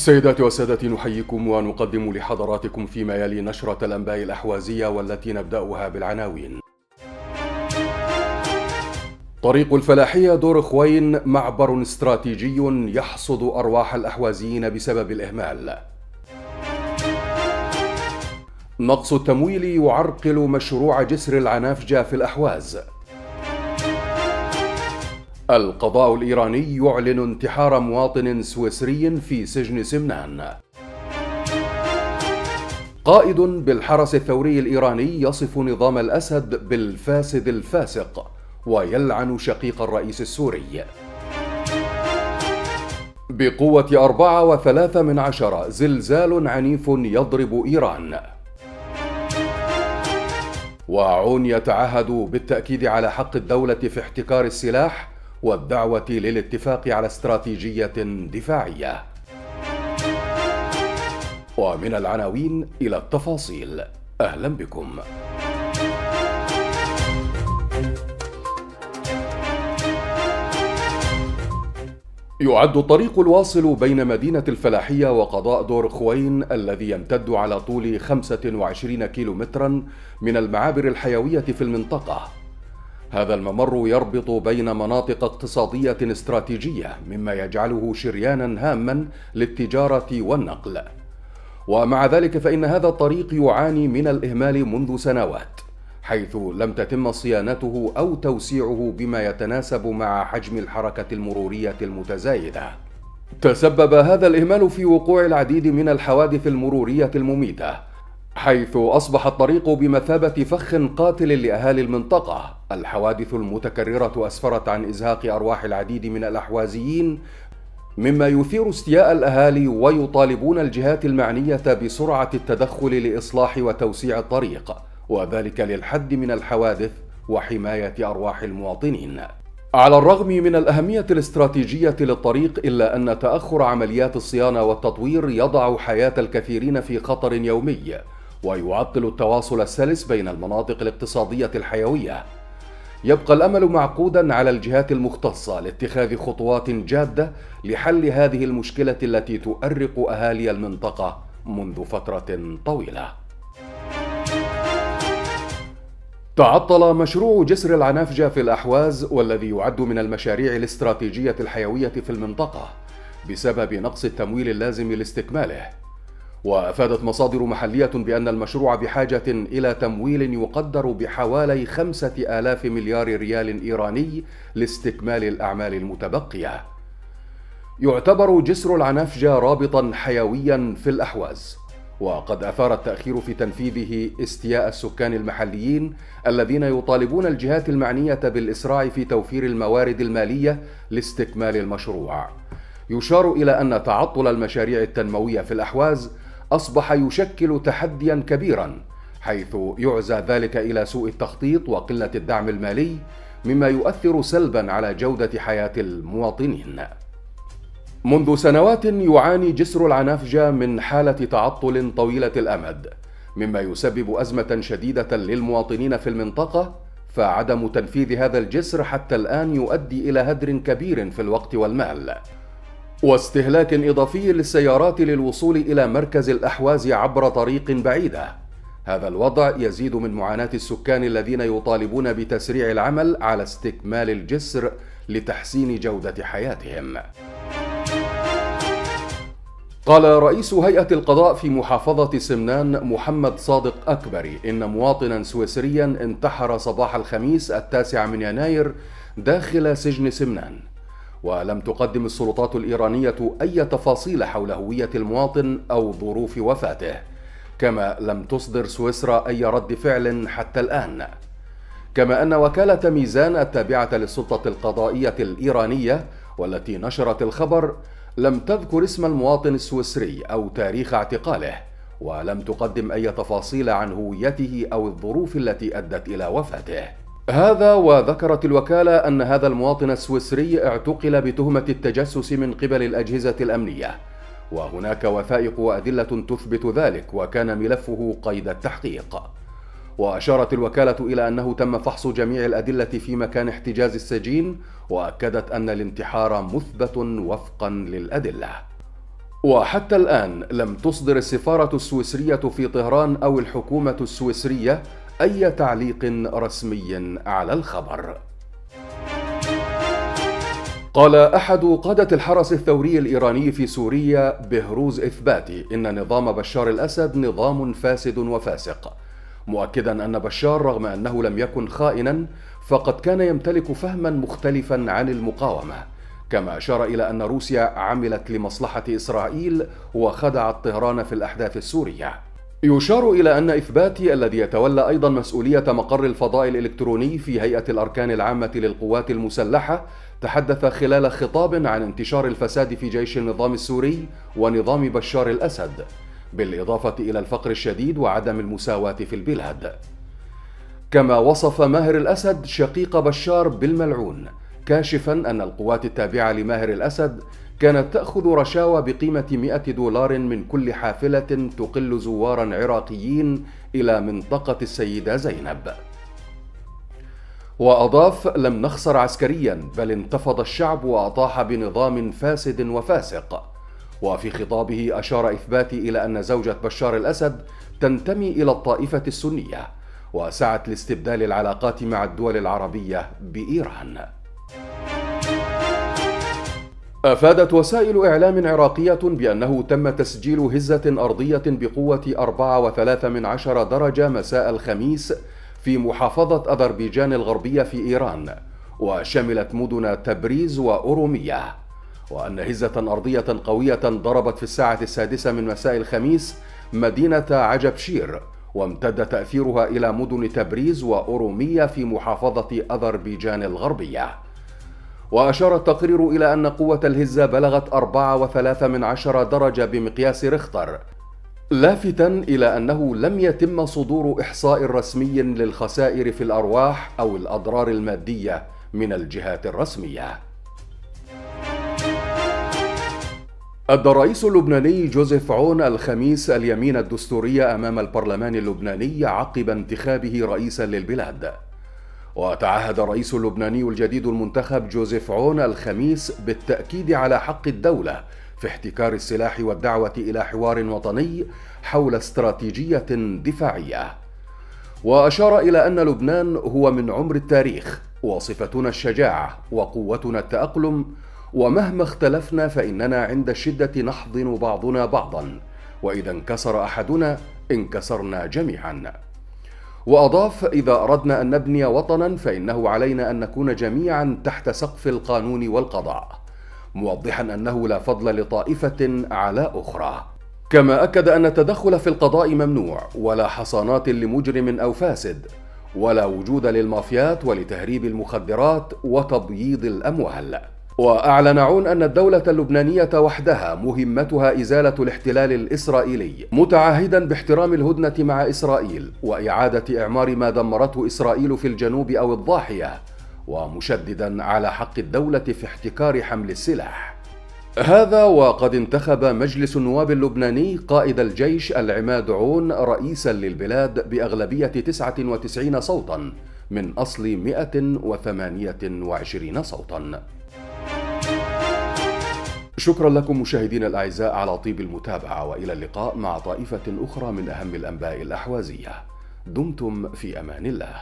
سيداتي وسادتي، نحييكم ونقدم لحضراتكم فيما يلي نشرة الأنباء الأحوازية، والتي نبدأها بالعناوين. طريق الفلاحية دور خوين معبر استراتيجي يحصد أرواح الأحوازيين بسبب الإهمال. نقص التمويل يعرقل مشروع جسر العنافجة في الأحواز. القضاء الإيراني يعلن انتحار مواطن سويسري في سجن سمنان. قائد بالحرس الثوري الإيراني يصف نظام الأسد بالفاسد الفاسق ويلعن شقيق الرئيس السوري. بقوة 4.3 زلزال عنيف يضرب إيران. وعون يتعهد بالتأكيد على حق الدولة في احتكار السلاح والدعوة للاتفاق على استراتيجية دفاعية. ومن العناوين إلى التفاصيل، أهلا بكم. يعد الطريق الواصل بين مدينة الفلاحية وقضاء دور خوين الذي يمتد على طول 25 كيلومترا من المعابر الحيوية في المنطقة. هذا الممر يربط بين مناطق اقتصادية استراتيجية، مما يجعله شريانا هاما للتجارة والنقل. ومع ذلك فإن هذا الطريق يعاني من الإهمال منذ سنوات، حيث لم تتم صيانته أو توسيعه بما يتناسب مع حجم الحركة المرورية المتزايدة. تسبب هذا الإهمال في وقوع العديد من الحوادث المرورية المميتة، حيث أصبح الطريق بمثابة فخ قاتل لأهالي المنطقة. الحوادث المتكررة أسفرت عن إزهاق أرواح العديد من الأحوازيين، مما يثير استياء الأهالي ويطالبون الجهات المعنية بسرعة التدخل لإصلاح وتوسيع الطريق، وذلك للحد من الحوادث وحماية أرواح المواطنين. على الرغم من الأهمية الاستراتيجية للطريق، إلا أن تأخر عمليات الصيانة والتطوير يضع حياة الكثيرين في خطر يومي، ويعطل التواصل السلس بين المناطق الاقتصادية الحيوية. يبقى الأمل معقودا على الجهات المختصة لاتخاذ خطوات جادة لحل هذه المشكلة التي تؤرق أهالي المنطقة منذ فترة طويلة. تعطل مشروع جسر العنافجة في الأحواز، والذي يعد من المشاريع الاستراتيجية الحيوية في المنطقة، بسبب نقص التمويل اللازم لاستكماله. وأفادت مصادر محلية بأن المشروع بحاجة إلى تمويل يقدر بحوالي 5000 مليار ريال إيراني لاستكمال الأعمال المتبقية. يعتبر جسر العنافجة رابطا حيويا في الأحواز، وقد أثار التأخير في تنفيذه استياء السكان المحليين الذين يطالبون الجهات المعنية بالإسراع في توفير الموارد المالية لاستكمال المشروع. يشار إلى أن تعطل المشاريع التنموية في الأحواز أصبح يشكل تحديا كبيرا، حيث يعزى ذلك إلى سوء التخطيط وقلة الدعم المالي، مما يؤثر سلبا على جودة حياة المواطنين. منذ سنوات يعاني جسر العنافجة من حالة تعطل طويلة الأمد، مما يسبب أزمة شديدة للمواطنين في المنطقة، فعدم تنفيذ هذا الجسر حتى الآن يؤدي إلى هدر كبير في الوقت والمال، واستهلاك إضافي للسيارات للوصول إلى مركز الأحواز عبر طريق بعيدة. هذا الوضع يزيد من معاناة السكان الذين يطالبون بتسريع العمل على استكمال الجسر لتحسين جودة حياتهم. قال رئيس هيئة القضاء في محافظة سمنان محمد صادق أكبري إن مواطنا سويسريا انتحر صباح الخميس 9 يناير داخل سجن سمنان، ولم تقدم السلطات الإيرانية أي تفاصيل حول هوية المواطن أو ظروف وفاته، كما لم تصدر سويسرا أي رد فعل حتى الآن. كما أن وكالة ميزان التابعة للسلطة القضائية الإيرانية والتي نشرت الخبر لم تذكر اسم المواطن السويسري أو تاريخ اعتقاله، ولم تقدم أي تفاصيل عن هويته أو الظروف التي أدت إلى وفاته. هذا وذكرت الوكالة أن هذا المواطن السويسري اعتقل بتهمة التجسس من قبل الأجهزة الأمنية، وهناك وثائق وأدلة تثبت ذلك، وكان ملفه قيد التحقيق. وأشارت الوكالة إلى أنه تم فحص جميع الأدلة في مكان احتجاز السجين، وأكدت أن الانتحار مثبت وفقا للأدلة. وحتى الآن لم تصدر السفارة السويسرية في طهران أو الحكومة السويسرية أي تعليق رسمي على الخبر. قال أحد قادة الحرس الثوري الإيراني في سوريا بهروز إثباتي إن نظام بشار الأسد نظام فاسد وفاسق، مؤكدا أن بشار رغم أنه لم يكن خائنا فقد كان يمتلك فهما مختلفا عن المقاومة، كما أشار إلى أن روسيا عملت لمصلحة إسرائيل وخدعت طهران في الأحداث السورية. يشار إلى أن إثباتي الذي يتولى أيضا مسؤولية مقر الفضاء الإلكتروني في هيئة الأركان العامة للقوات المسلحة تحدث خلال خطاب عن انتشار الفساد في جيش النظام السوري ونظام بشار الأسد، بالإضافة إلى الفقر الشديد وعدم المساواة في البلاد. كما وصف ماهر الأسد شقيق بشار بالملعون، كاشفا أن القوات التابعة لماهر الأسد كانت تأخذ رشاوى بقيمة $100 من كل حافلة تقل زوارا عراقيين إلى منطقة السيدة زينب. وأضاف: لم نخسر عسكريا بل انتفض الشعب وأطاح بنظام فاسد وفاسق. وفي خطابه أشار إثباتي إلى أن زوجة بشار الأسد تنتمي إلى الطائفة السنية وسعت لاستبدال العلاقات مع الدول العربية بإيران. أفادت وسائل إعلام عراقية بأنه تم تسجيل هزة أرضية بقوة 4.3 درجة مساء الخميس في محافظة أذربيجان الغربية في إيران، وشملت مدن تبريز وأورومية، وأن هزة أرضية قوية ضربت في الساعة 6 من مساء الخميس مدينة عجبشير، وامتد تأثيرها إلى مدن تبريز وأورومية في محافظة أذربيجان الغربية. وأشار التقرير إلى أن قوة الهزة بلغت 4.3 درجة بمقياس ريختر، لافتاً إلى أنه لم يتم صدور إحصاء رسمي للخسائر في الأرواح أو الأضرار المادية من الجهات الرسمية. أدى الرئيس اللبناني جوزيف عون الخميس اليمين الدستورية أمام البرلمان اللبناني عقب انتخابه رئيساً للبلاد. وتعهد الرئيس اللبناني الجديد المنتخب جوزيف عون الخميس بالتأكيد على حق الدولة في احتكار السلاح والدعوة إلى حوار وطني حول استراتيجية دفاعية. وأشار إلى أن لبنان هو من عمر التاريخ، وصفتنا الشجاعة وقوتنا التأقلم، ومهما اختلفنا فإننا عند الشدة نحضن بعضنا بعضا، وإذا انكسر أحدنا انكسرنا جميعا. وأضاف: إذا أردنا أن نبني وطنا فإنه علينا أن نكون جميعا تحت سقف القانون والقضاء، موضحا أنه لا فضل لطائفة على أخرى. كما أكد أن التدخل في القضاء ممنوع، ولا حصانات لمجرم أو فاسد، ولا وجود للمافيات ولتهريب المخدرات وتبييض الأموال. وأعلن عون أن الدولة اللبنانية وحدها مهمتها إزالة الاحتلال الإسرائيلي، متعهدا باحترام الهدنة مع إسرائيل وإعادة إعمار ما دمرته إسرائيل في الجنوب أو الضاحية، ومشددا على حق الدولة في احتكار حمل السلاح. هذا وقد انتخب مجلس النواب اللبناني قائد الجيش العماد عون رئيسا للبلاد بأغلبية 99 صوتا من أصل 128 صوتا. شكرا لكم مشاهدينا الأعزاء على طيب المتابعة، وإلى اللقاء مع طائفة أخرى من أهم الأنباء الأحوازية. دمتم في أمان الله.